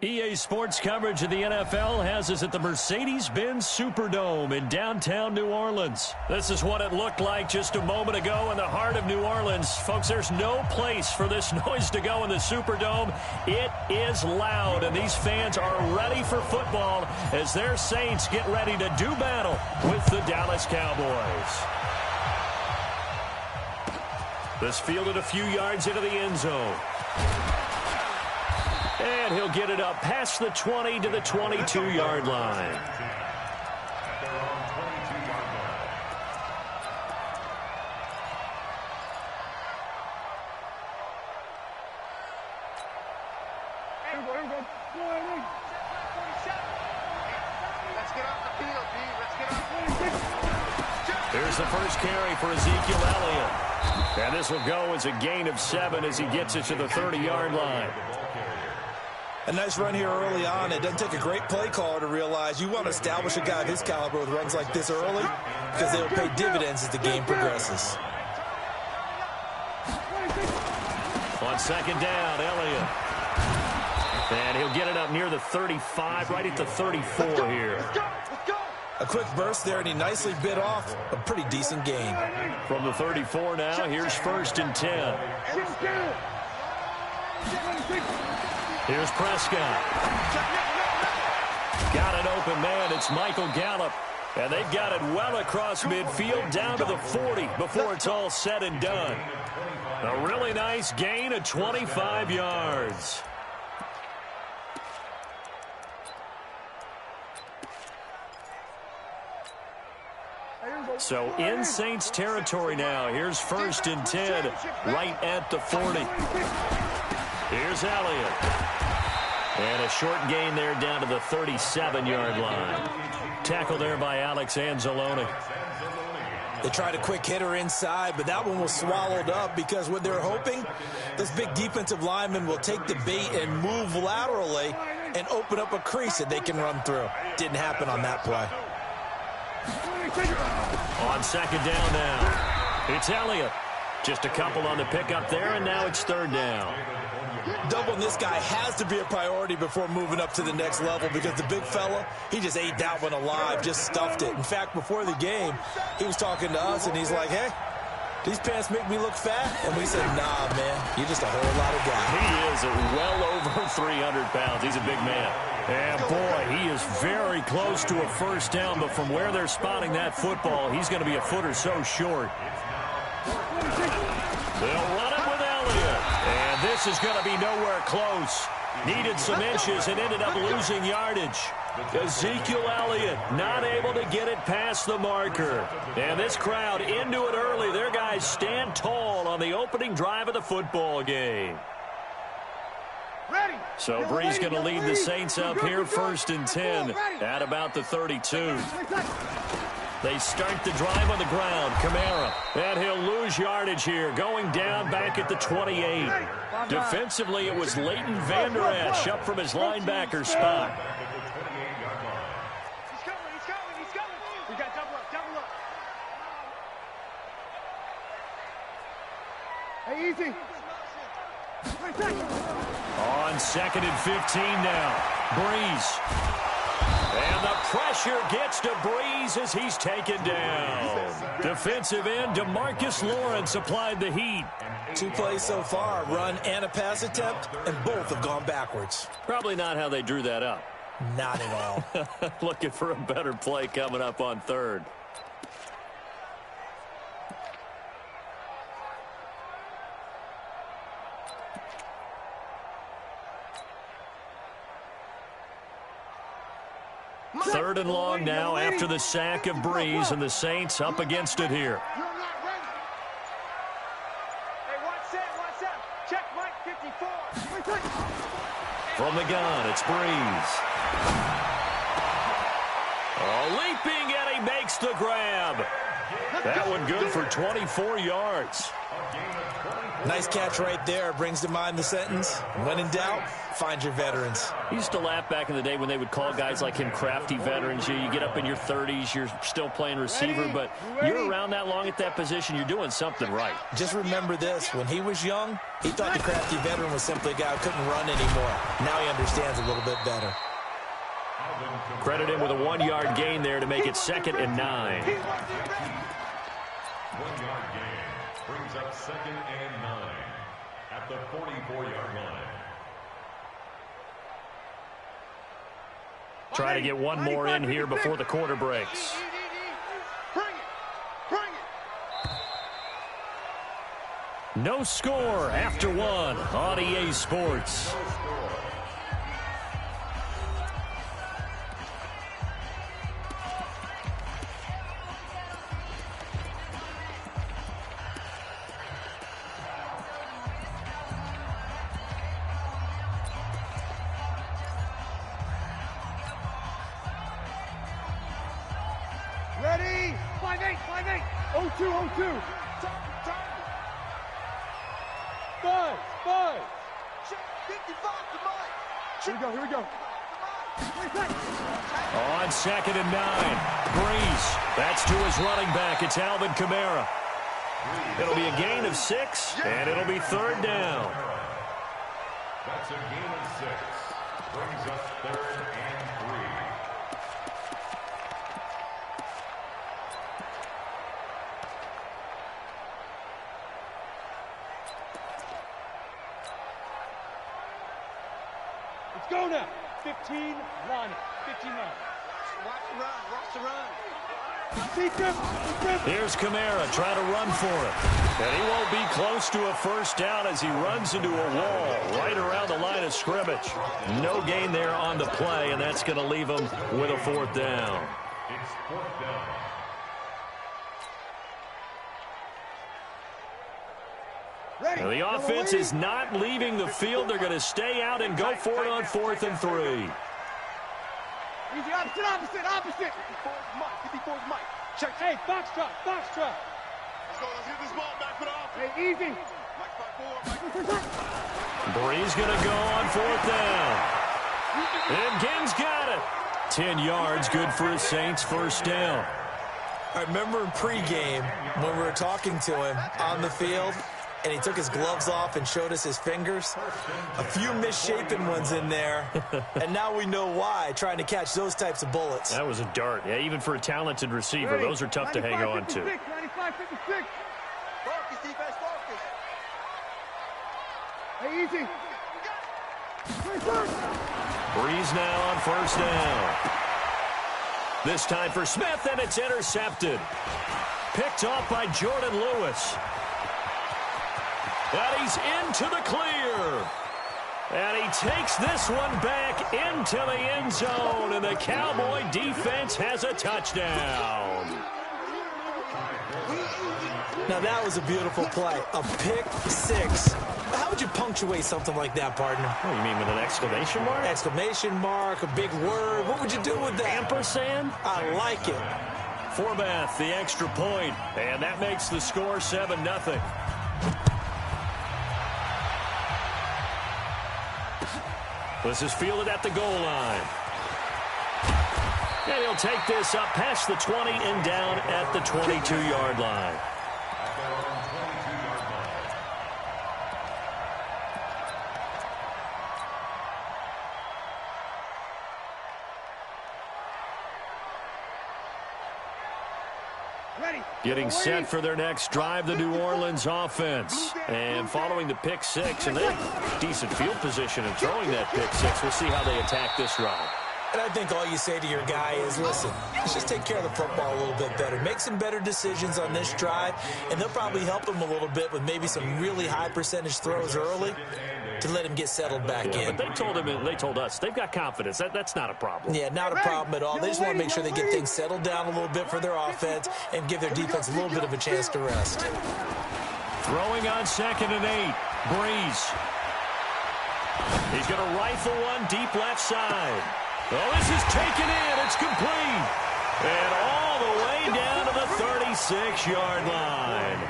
EA Sports coverage of the NFL has us at the Mercedes-Benz Superdome in downtown New Orleans. This is what it looked like just a moment ago in the heart of New Orleans. Folks, there's no place for this noise to go in the Superdome. It is loud, and these fans are ready for football as their Saints get ready to do battle with the Dallas Cowboys. This fielded a few yards into the end zone. And he'll get it up past the 20 to the 22-yard line. Here's the first carry for Ezekiel Elliott. And this will go as a gain of 7 as he gets it to the 30-yard line. A nice run here early on. It doesn't take a great play caller to realize you want to establish a guy of his caliber with runs like this early because they'll pay dividends as the game progresses. On second down, Elliott. And he'll get it up near the 35, right at the 34 here. A quick burst there, and he nicely bit off a pretty decent gain. From the 34 now, here's 1st and 10. Here's Prescott. Got an open man. It's Michael Gallup. And they've got it well across midfield down to the 40 before it's all said and done. A really nice gain of 25 yards. So in Saints territory now. Here's 1st and 10 right at the 40. Here's Elliott. And a short gain there down to the 37-yard line. Tackle there by Alex Anzalone. They tried a quick hitter inside, but that one was swallowed up because what they're hoping, this big defensive lineman will take the bait and move laterally and open up a crease that they can run through. Didn't happen on that play. On second down now, it's Elliott. Just a couple on the pickup there, and now it's 3rd down. Doubling this guy has to be a priority before moving up to the next level because the big fella, he just ate that one alive, just stuffed it. In fact, before the game, he was talking to us, and he's like, hey, these pants make me look fat? And we said, nah, man, you're just a whole lot of guy. He is well over 300 pounds. He's a big man. And, boy, he is very close to a 1st down, but from where they're spotting that football, he's going to be a foot or so short. They'll run it with Elliott. And this is going to be nowhere close. Needed some inches and ended up losing yardage. Ezekiel Elliott not able to get it past the marker. And this crowd into it early. Their guys stand tall on the opening drive of the football game. So Brees going to lead the Saints up here, 1st and 10 at about the 32. They start the drive on the ground. Kamara. And he'll lose yardage here. Going down back at the 28. Defensively, it was Leighton Vander Esch up from his linebacker spot. He's coming. We got double up. Hey, easy. On 2nd and 15 now. Brees. And the pressure gets to Brees as he's taken down. Defensive end DeMarcus Lawrence applied the heat. 2 plays so far, a run and a pass attempt, and both have gone backwards. Probably not how they drew that up. Not at all. Looking for a better play coming up on 3rd. Third and long now after the sack of Brees, and the Saints up against it here. Hey, watch that. Check Mike 54. From the gun, it's Brees. Oh, leaping, and he makes the grab. That one good for 24 yards. Nice catch right there. Brings to mind the sentence, when in doubt, find your veterans. I used to laugh back in the day when they would call guys like him crafty veterans. You get up in your 30s, you're still playing receiver, but you're around that long at that position, you're doing something right. Just remember this. When he was young, he thought the crafty veteran was simply a guy who couldn't run anymore. Now he understands a little bit better. Credit him with a 1-yard gain there to make it 2nd and 9. 1-yard gain brings up 2nd and 9 at the 44-yard line. Try to get one more in here before the quarter breaks. No score after one on EA Sports. Ready? 5-8, 5-8. 0-2, 0-2. Buzz. Check 55 to Mike. Here we go. On 2nd and 9. Breeze. That's to his running back. It's Alvin Kamara. It'll be a gain of 6, and it'll be 3rd down. That's a gain of 6. Brings us 3rd and 3. Let's go now. 15, line it. 15 line. Watch the run. Here's Kamara trying to run for it. And he won't be close to a first down as he runs into a wall right around the line of scrimmage. No gain there on the play, and that's going to leave him with a 4th down. It's 4th down. Now the offense is not leaving the field. They're going to stay out and go for it on 4th and 3. Easy, opposite. 54's Mike. Check. Hey, box trap. Let's go. Let's get this ball back for the offense. Hey, easy. Breeze going to go on 4th down. And Ginn's got it. 10 yards, good for his Saints, 1st down. I remember in pregame when we were talking to him on the field, and he took his gloves off and showed us his fingers. A few misshapen ones in there, and now we know why, trying to catch those types of bullets. That was a dart. Yeah, even for a talented receiver, those are tough to hang on to. 95-56. Focus, defense, focus. Hey, easy. Breeze now on 1st down. This time for Smith, and it's intercepted. Picked off by Jordan Lewis. And he's into the clear. And he takes this one back into the end zone, and the Cowboy defense has a touchdown. Now that was a beautiful play. A pick 6. How would you punctuate something like that, partner? Oh, you mean with an exclamation mark? Exclamation mark, a big word. What would you do with that? Ampersand? I like it. Forbath, the extra point, and that makes the score 7-0. This is fielded at the goal line. And he'll take this up past the 20 and down at the 22-yard line. Getting set for their next drive, the New Orleans offense. And following the pick 6, and they have decent field position in throwing that pick 6. We'll see how they attack this drive. And I think all you say to your guy is, listen, let's just take care of the football a little bit better. Make some better decisions on this drive, and they'll probably help him a little bit with maybe some really high percentage throws early to let him get settled back in. But they told us they've got confidence. That's not a problem. Yeah, not a problem at all. They just want to make sure they get things settled down a little bit for their offense and give their defense a little bit of a chance to rest. Throwing on 2nd and 8. Breeze. He's going to rifle one deep left side. Oh, this is taken in. It's complete. And all the 36-yard line.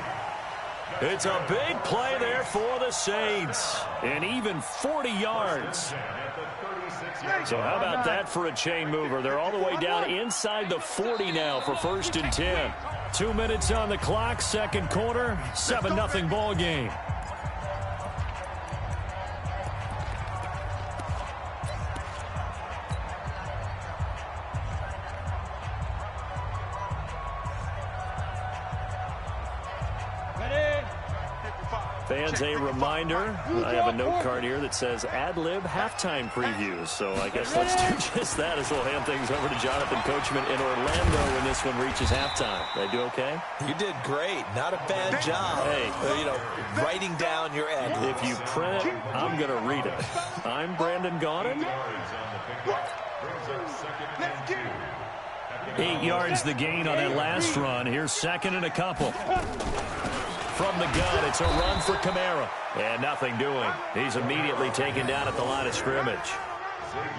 It's a big play there for the Saints. And even 40 yards. So how about that for a chain mover? They're all the way down inside the 40 now for 1st and 10. 2 minutes on the clock, second quarter, 7-0 ball game. Fans, a reminder, I have a note card here that says ad-lib halftime previews. So I guess let's do just that as we'll hand things over to Jonathan Coachman in Orlando when this one reaches halftime. Did I do okay? You did great. Not a bad job. Hey, writing down your ad-libs. If you print it, I'm going to read it. I'm Brandon Gaudin. 8 yards the gain on that last run. Here's second and a couple. From the gun, it's a run for Kamara. And nothing doing. He's immediately taken down at the line of scrimmage.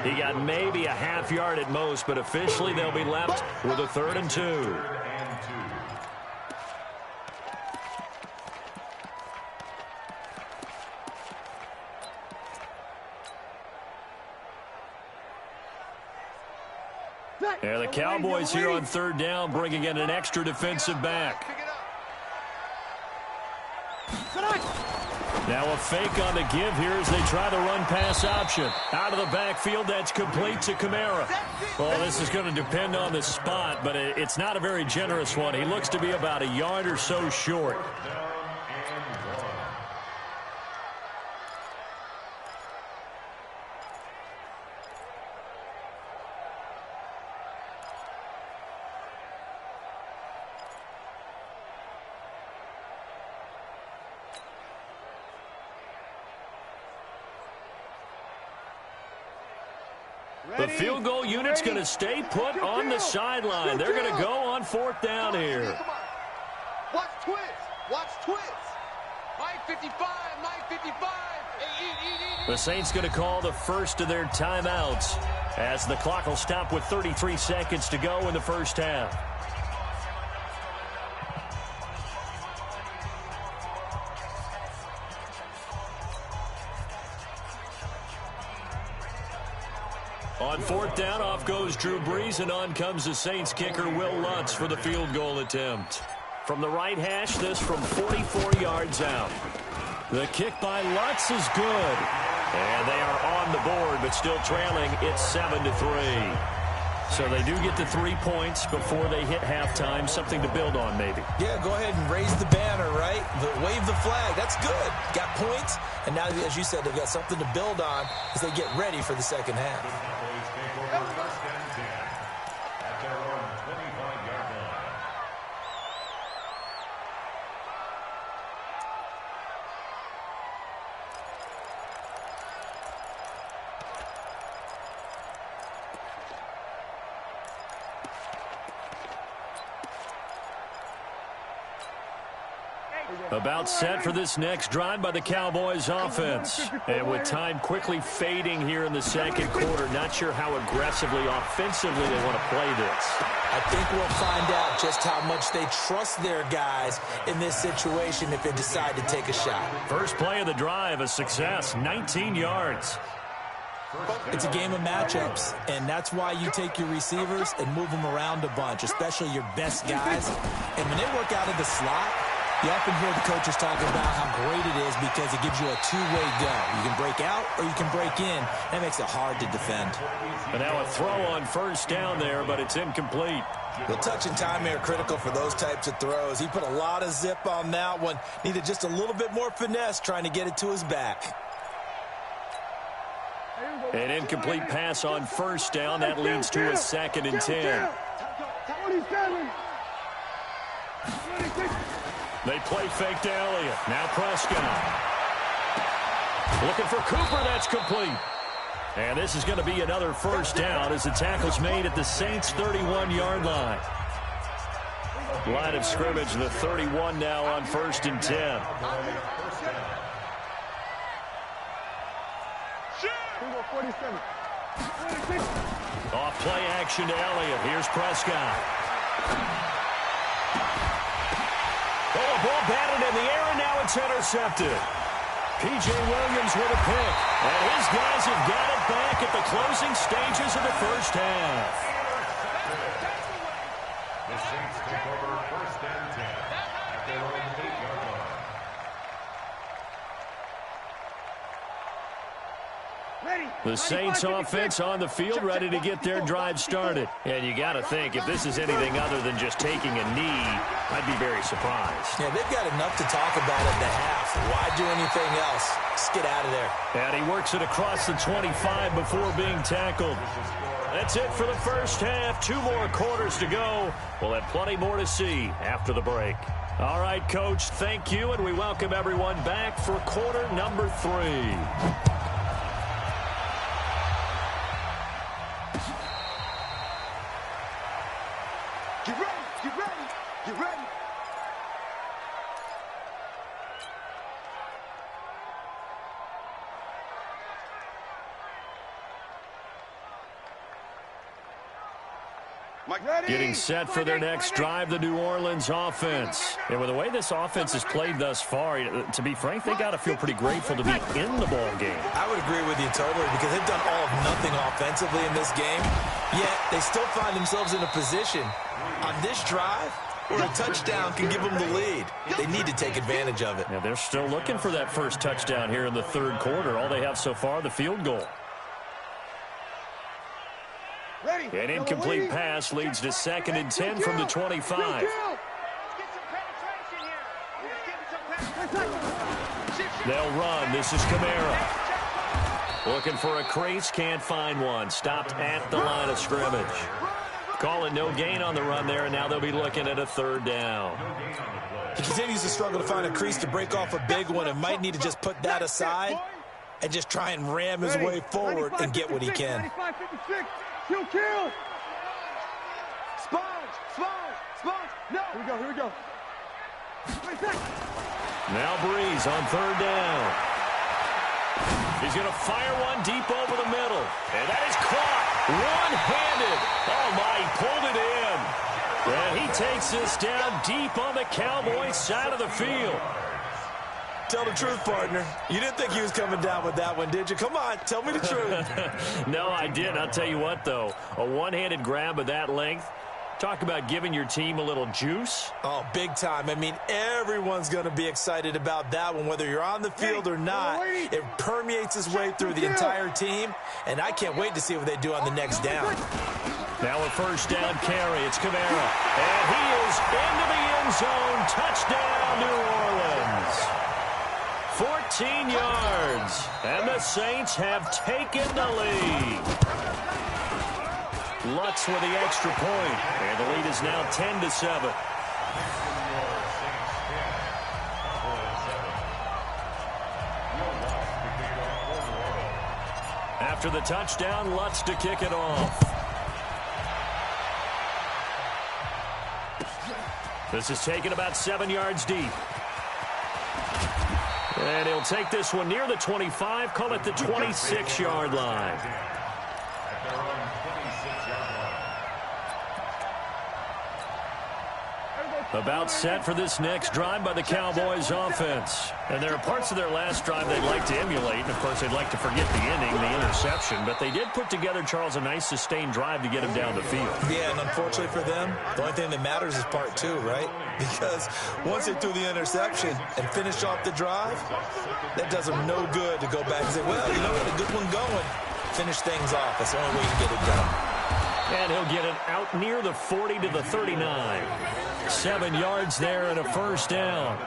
He got maybe a half yard at most, but officially they'll be left with a 3rd and 2. And the Cowboys here on 3rd down, bringing in an extra defensive back. Now a fake on the give here as they try the run-pass option. Out of the backfield, that's complete to Kamara. Well, this is going to depend on the spot, but it's not a very generous one. He looks to be about a yard or so short. The field goal unit's going to stay put on the sideline. They're going to go on 4th down here. Watch twist. Watch twist. My 55. My 55. The Saints going to call the first of their timeouts as the clock will stop with 33 seconds to go in the first half. On 4th down, off goes Drew Brees, and on comes the Saints kicker, Will Lutz, for the field goal attempt. From the right hash, this from 44 yards out. The kick by Lutz is good. And they are on the board, but still trailing. It's 7-3. So they do get the 3 points before they hit halftime. Something to build on, maybe. Yeah, go ahead and raise the banner, right? Wave the flag. That's good. Got points. And now, as you said, they've got something to build on as they get ready for the second half. About set for this next drive by the Cowboys offense. And with time quickly fading here in the second quarter, not sure how aggressively, offensively they want to play this. I think we'll find out just how much they trust their guys in this situation if they decide to take a shot. First play of the drive, a success, 19 yards. It's a game of matchups, and that's why you take your receivers and move them around a bunch, especially your best guys. And when they work out of the slot, you often hear the coaches talking about how great it is because it gives you a two-way go. You can break out or you can break in. That makes it hard to defend. And now a throw on first down there, but it's incomplete. The touch and timing are critical for those types of throws. He put a lot of zip on that one. Needed just a little bit more finesse trying to get it to his back. An incomplete pass on first down. That leads to a 2nd and 10. They play fake to Elliott. Now Prescott. Looking for Cooper. That's complete. And this is going to be another first down as the tackle's made at the Saints' 31-yard line. Line of scrimmage, the 31 now on 1st and 10. Off play action to Elliott. Here's Prescott. That's intercepted. P.J. Williams with a pick. And his guys have got it back at the closing stages of the first half. The Saints take over first and 10 at their own 8-yard line. The Saints offense on the field, ready to get their drive started. And you got to think, if this is anything other than just taking a knee, I'd be very surprised. Yeah, they've got enough to talk about at the half. Why do anything else? Just get out of there. And he works it across the 25 before being tackled. That's it for the first half. 2 more quarters to go. We'll have plenty more to see after the break. All right, Coach, thank you, and we welcome everyone back for quarter number 3. Getting set for their next drive, the New Orleans offense. And with the way this offense has played thus far, to be frank, they got to feel pretty grateful to be in the ball game. I would agree with you totally because they've done all of nothing offensively in this game, yet they still find themselves in a position on this drive where a touchdown can give them the lead. They need to take advantage of it. Yeah, they're still looking for that first touchdown here in the third quarter. All they have so far, the field goal. An incomplete pass leads to 2nd and 10 from the 25. They'll run. This is Kamara. Looking for a crease, can't find one. Stopped at the line of scrimmage. Calling no gain on the run there, and now they'll be looking at a 3rd down. He continues to struggle to find a crease to break off a big one and might need to just put that aside and just try and ram his way forward and get what he can. Kill. Sponge. No. Here we go. Now Breeze on 3rd down. He's going to fire one deep over the middle. And that is caught. One-handed. Oh, my, he pulled it in. And he takes this down deep on the Cowboys side of the field. Tell the truth, partner. You didn't think he was coming down with that one, did you? Come on, tell me the truth. No, I didn't. I'll tell you what, though. A one-handed grab of that length. Talk about giving your team a little juice. Oh, big time. I mean, everyone's going to be excited about that one, whether you're on the field or not. It permeates its way through the entire team, and I can't wait to see what they do on the next down. Now a 1st down carry. It's Kamara. And he is into the end zone. Touchdown, New Orleans. 14 yards, and the Saints have taken the lead. Lutz with the extra point, and the lead is now 10-7. After the touchdown, Lutz to kick it off. This is taken about 7 yards deep. And he'll take this one near the 25, call it the 26-yard line. About set for this next drive by the Cowboys offense. And there are parts of their last drive they'd like to emulate. And, of course, they'd like to forget the ending, the interception. But they did put together, Charles, a nice sustained drive to get him down the field. Yeah, and unfortunately for them, the only thing that matters is part 2, right? Because once they threw the interception and finished off the drive, that does them no good to go back and say, well, you know what, a good one going. Finish things off. That's the only way you can get it done. And he'll get it out near the 40 to the 39. 7 yards there and a 1st down.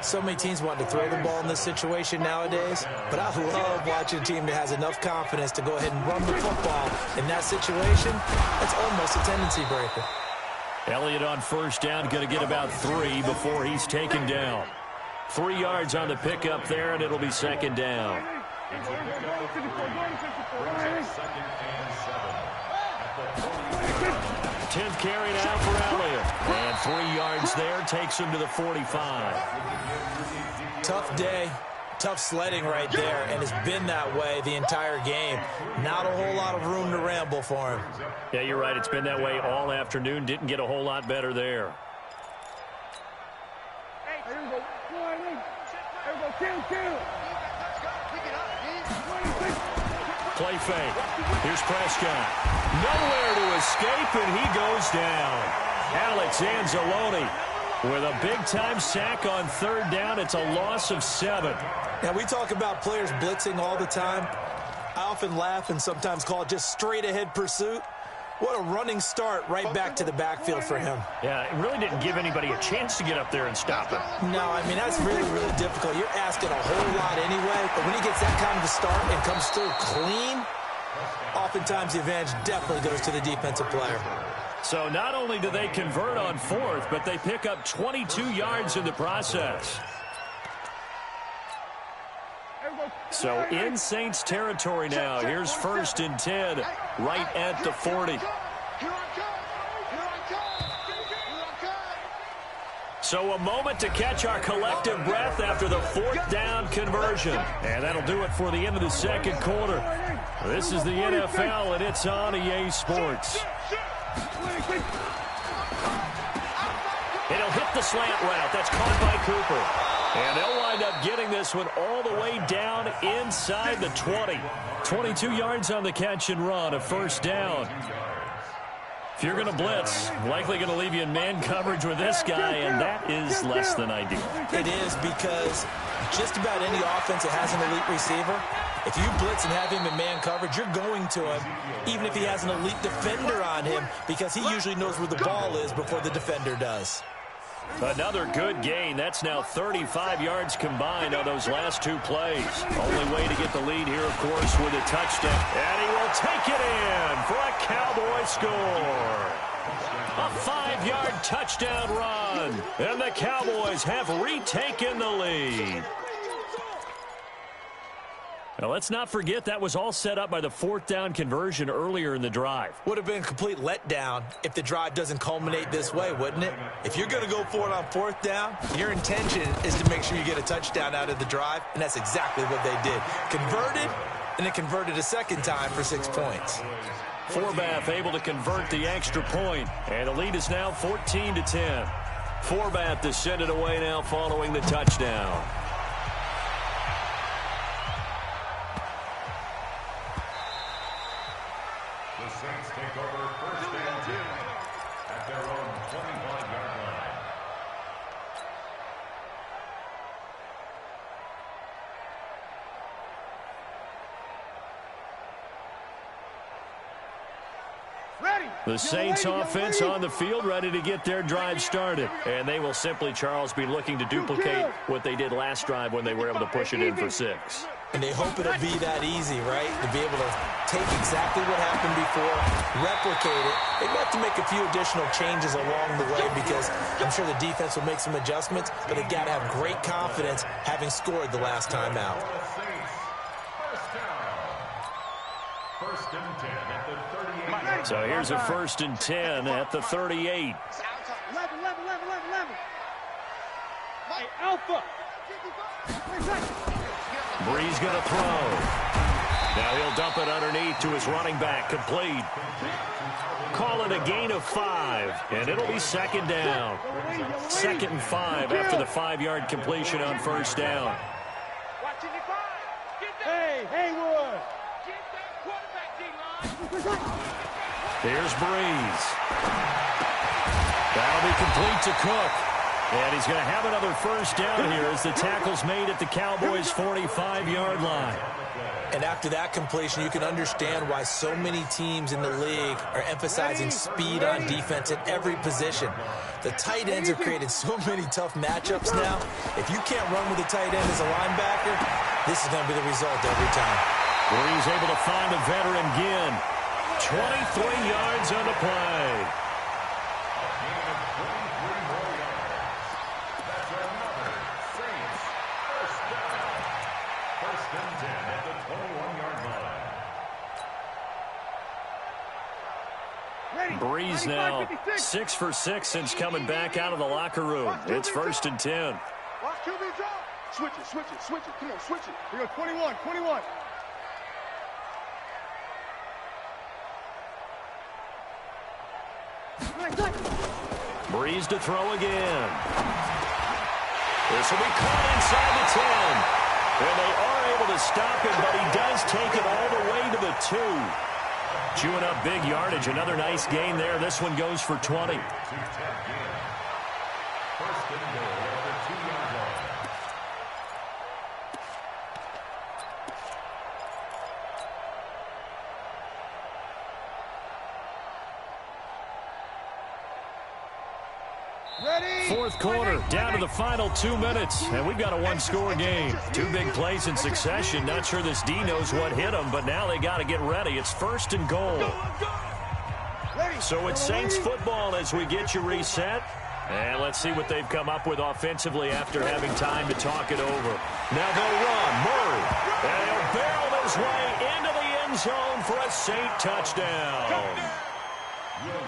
So many teams want to throw the ball in this situation nowadays, but I love watching a team that has enough confidence to go ahead and run the football. In that situation, it's almost a tendency breaker. Elliott on 1st down, going to get about 3 before he's taken down. 3 yards on the pickup there, and it'll be 2nd down. 10th carry now for Elliott. And 3 yards there takes him to the 45. Tough day. Tough sledding right there, and it's been that way the entire game. Not a whole lot of room to ramble for him. Yeah, you're right. It's been that way all afternoon. Didn't get a whole lot better there. Play fake. Here's Prescott. Nowhere to escape, and he goes down. Alex Anzalone with a big-time sack on third down. It's a loss of 7. Now, we talk about players blitzing all the time. I often laugh and sometimes call it just straight-ahead pursuit. What a running start right back to the backfield for him. Yeah, it really didn't give anybody a chance to get up there and stop him. No, I mean, that's really, really difficult. You're asking a whole lot anyway, but when he gets that kind of a start and comes through clean, oftentimes the advantage definitely goes to the defensive player. So not only do they convert on fourth, but they pick up 22 yards in the process. So in Saints territory now. Here's 1st and 10 right at the 40. So a moment to catch our collective breath after the 4th down conversion. And that'll do it for the end of the second quarter. This is the NFL, and it's on EA Sports. It'll hit the slant route. That's caught by Cooper. And they'll wind up getting this one all the way down inside the 20. 22 yards on the catch and run, a 1st down. If you're going to blitz, likely going to leave you in man coverage with this guy, and that is less than ideal. It is, because just about any offense that has an elite receiver, if you blitz and have him in man coverage, you're going to him, even if he has an elite defender on him, because he usually knows where the ball is before the defender does. Another good gain. That's now 35 yards combined on those last 2 plays. Only way to get the lead here, of course, with a touchdown. And he will take it in for a Cowboy score. A 5-yard touchdown run. And the Cowboys have retaken the lead. Now, let's not forget that was all set up by the 4th down conversion earlier in the drive. Would have been a complete letdown if the drive doesn't culminate this way, wouldn't it? If you're going to go for it on 4th down, your intention is to make sure you get a touchdown out of the drive, and that's exactly what they did. Converted, and it converted a second time for 6 points. Forbath able to convert the extra point, and the lead is now 14-10. Forbath to send it away now following the touchdown. Take over 1st and 10 at their own 25-yard line. The Saints offense on the field, ready to get their drive started. And they will simply, Charles, be looking to duplicate what they did last drive when they were able to push it in for 6. And they hope it'll be that easy, right? To be able to take exactly what happened before, replicate it. They may have to make a few additional changes along the way, because I'm sure the defense will make some adjustments, but they've got to have great confidence having scored the last time out. First and 10 at the 38. So here's a 1st and 10 at the 38. 11. Hey, Alpha. Breeze going to throw. Now he'll dump it underneath to his running back, complete. Call it a gain of 5, and it'll be 2nd down. 2nd and 5 after the 5-yard completion on 1st down. Hey, Haywood. Here's Breeze. That'll be complete to Cook. And he's going to have another 1st down here as the tackle's made at the Cowboys' 45-yard line. And after that completion, you can understand why so many teams in the league are emphasizing speed on defense at every position. The tight ends have created so many tough matchups now. If you can't run with a tight end as a linebacker, this is going to be the result every time. Breeze able to find the veteran Ginn. 23 yards on the play. Breeze now 6 for 6 since coming back out of the locker room. It's 1st and 10. Switch it. Come on, switch it. We go 21. Breeze to throw again. This will be caught inside the 10. And they are able to stop him, but he does take it all the way to the 2. Chewing up big yardage. Another nice gain there. This one goes for 20. First and goal at the 2-yard line. Fourth quarter, down to the final 2 minutes, and we've got a one-score game. 2 big plays in succession. Not sure this D knows what hit them, but now they got to get ready. It's first and goal. So it's Saints football as we get you reset. And let's see what they've come up with offensively after having time to talk it over. Now they'll run. Murray. And he'll barrel his way into the end zone for a Saint touchdown.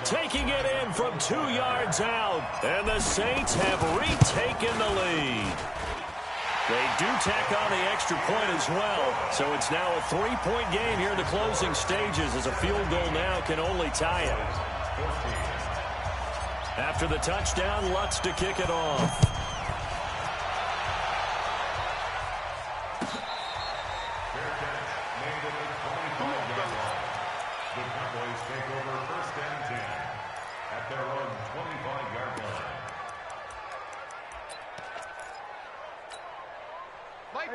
Taking it in from 2 yards out. And the Saints have retaken the lead. They do tack on the extra point as well. So it's now a 3-point game here in the closing stages as a field goal now can only tie it. After the touchdown, Lutz to kick it off. The Cowboys take over first and 10 at their own 25-yard line.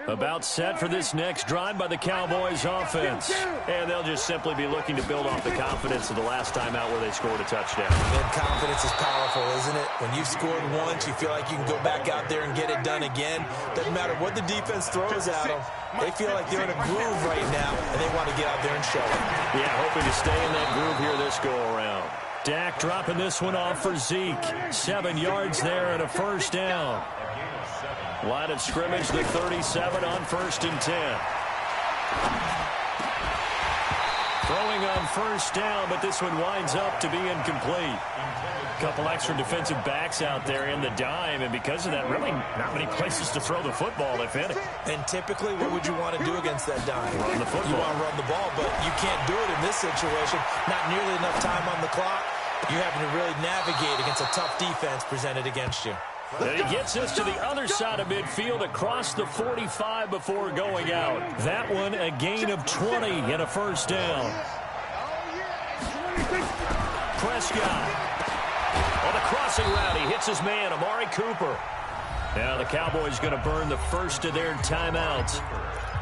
About set for this next drive by the Cowboys offense. And they'll just simply be looking to build off the confidence of the last time out where they scored a touchdown. And confidence is powerful, isn't it? When you've scored once, you feel like you can go back out there and get it done again. Doesn't matter what the defense throws at them. They feel like they're in a groove right now, and they want to get out there and show it. Yeah, hoping to stay in that groove here this go-around. Dak dropping this one off for Zeke. 7 yards there and a first down. Line of scrimmage, the 37 on first and 10. Throwing on first down, but this one winds up to be incomplete. A couple extra defensive backs out there in the dime, and because of that, really not many places to throw the football, if any. And typically, what would you want to do against that dime? Run the football. You want to run the ball, but you can't do it in this situation. Not nearly enough time on the clock. You're having to really navigate against a tough defense presented against you. And he gets us to the other side of midfield across the 45 before going out. That one a gain of 20 and a first down. Prescott on the crossing route. He hits his man, Amari Cooper. Now the Cowboys going to burn the first of their timeouts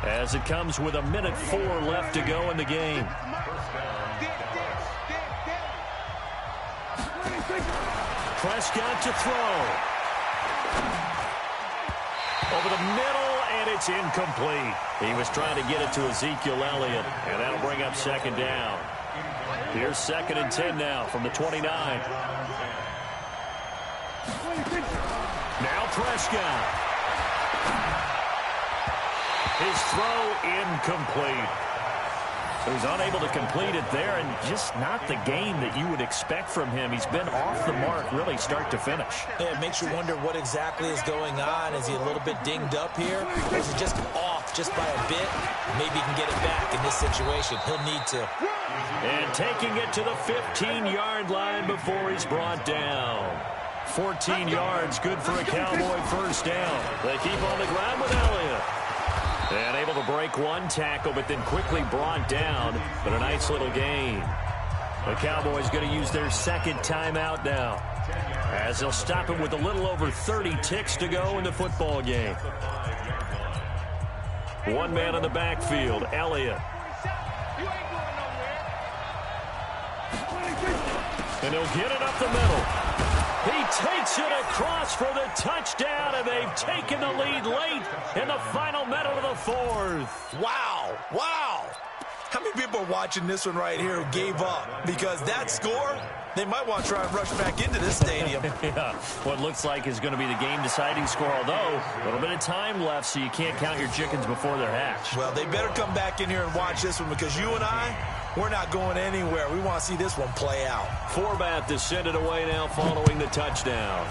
as it comes with 1:04 left to go in the game. Prescott to throw. Over the middle, and it's incomplete. He was trying to get it to Ezekiel Elliott, and that'll bring up second down. Here's 2nd and 10 now from the 29. Now Prescott. His throw incomplete. He was unable to complete it there, and just not the game that you would expect from him. He's been off the mark really start to finish. Yeah, it makes you wonder what exactly is going on. Is he a little bit dinged up here? Or is he just off just by a bit? Maybe he can get it back in this situation. He'll need to. And taking it to the 15-yard line before he's brought down. 14 yards, good for a Cowboy first down. They keep on the ground with Elliott. And able to break one tackle, but then quickly brought down. But a nice little gain. The Cowboys going to use their second timeout now, as they'll stop him with a little over 30 ticks to go in the football game. One man in the backfield, Elliott. And he'll get it up the middle. He takes it across for the touchdown, and they've taken the lead late in the final minute of the fourth. Wow. Wow. How many people are watching this one right here who gave up? Because that score, they might want to try and rush back into this stadium. Yeah, what looks like is going to be the game-deciding score, although a little bit of time left, so you can't count your chickens before they're hatched. Well, they better come back in here and watch this one, because you and I, we're not going anywhere. We want to see this one play out. Forbath to send it away now following the touchdown.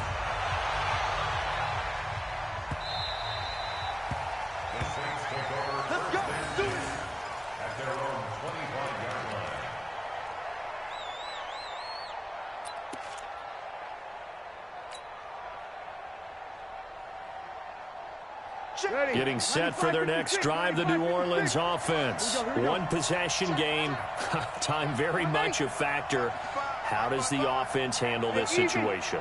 Getting set for their next drive, the New Orleans offense. One possession game. Time very much a factor. How does the offense handle this situation?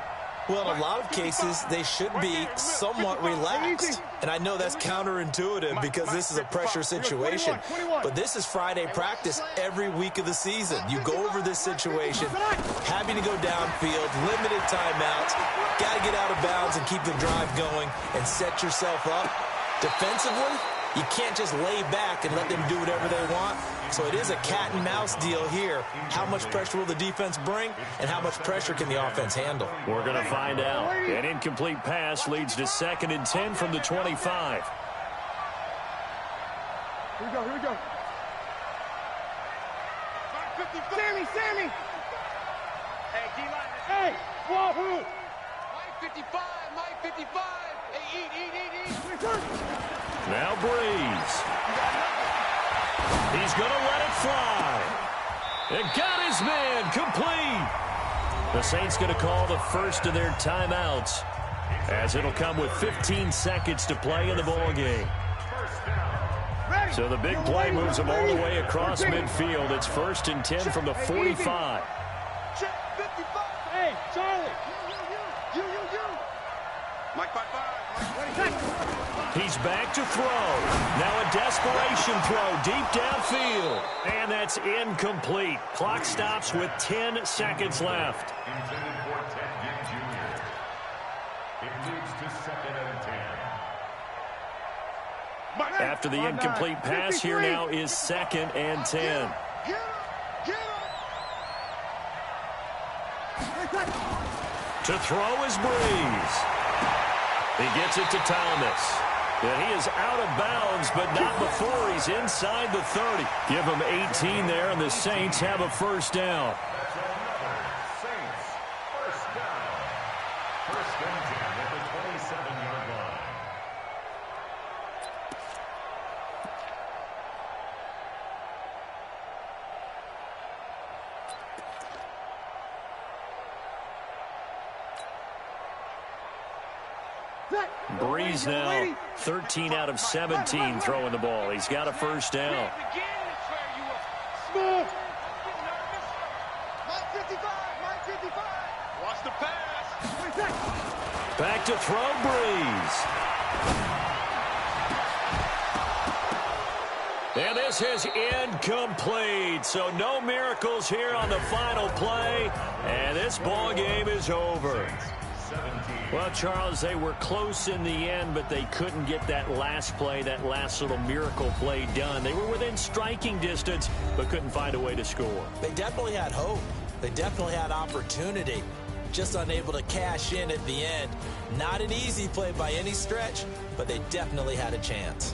Well, in a lot of cases, they should be somewhat relaxed. And I know that's counterintuitive because this is a pressure situation. But this is Friday practice every week of the season. You go over this situation, having to go downfield, limited timeouts, got to get out of bounds and keep the drive going and set yourself up. Defensively, you can't just lay back and let them do whatever they want. So it is a cat and mouse deal here. How much pressure will the defense bring, and how much pressure can the offense handle? We're going to find out. An incomplete pass leads to 2nd and 10 from the 25. Here we go. Sammy! Hey, D-line. Hey, wahoo! My 55. Hey, eat. Now Breeze. He's going to let it fly. And got his man complete. The Saints going to call the first of their timeouts, as it'll come with 15 seconds to play in the ballgame. So the big play moves them all the way across midfield. It's 1st and 10 from the 45. Hey, Charlie! You! Mike 5-5. He's back to throw. Now a desperation throw deep downfield. And that's incomplete. Clock stops with 10 seconds left. Intended for Ted Ginn Jr. It moves to 2nd and 10. After the incomplete pass, here now is 2nd and 10. To throw is Breeze. He gets it to Thomas. And he is out of bounds, but not before he's inside the 30. Give him 18 there, and the Saints have a first down. That's another Saints first down. 1st and 10 at the 27-yard line. Breeze now 13 out of 17 throwing the ball. He's got a first down. Smooth! My 55. Watch the pass. Back to throw, Breeze. And this is incomplete. So no miracles here on the final play. And this ball game is over. Well, Charles, they were close in the end, but they couldn't get that last play, that last little miracle play done. They were within striking distance, but couldn't find a way to score. They definitely had hope. They definitely had opportunity. Just unable to cash in at the end. Not an easy play by any stretch, but they definitely had a chance.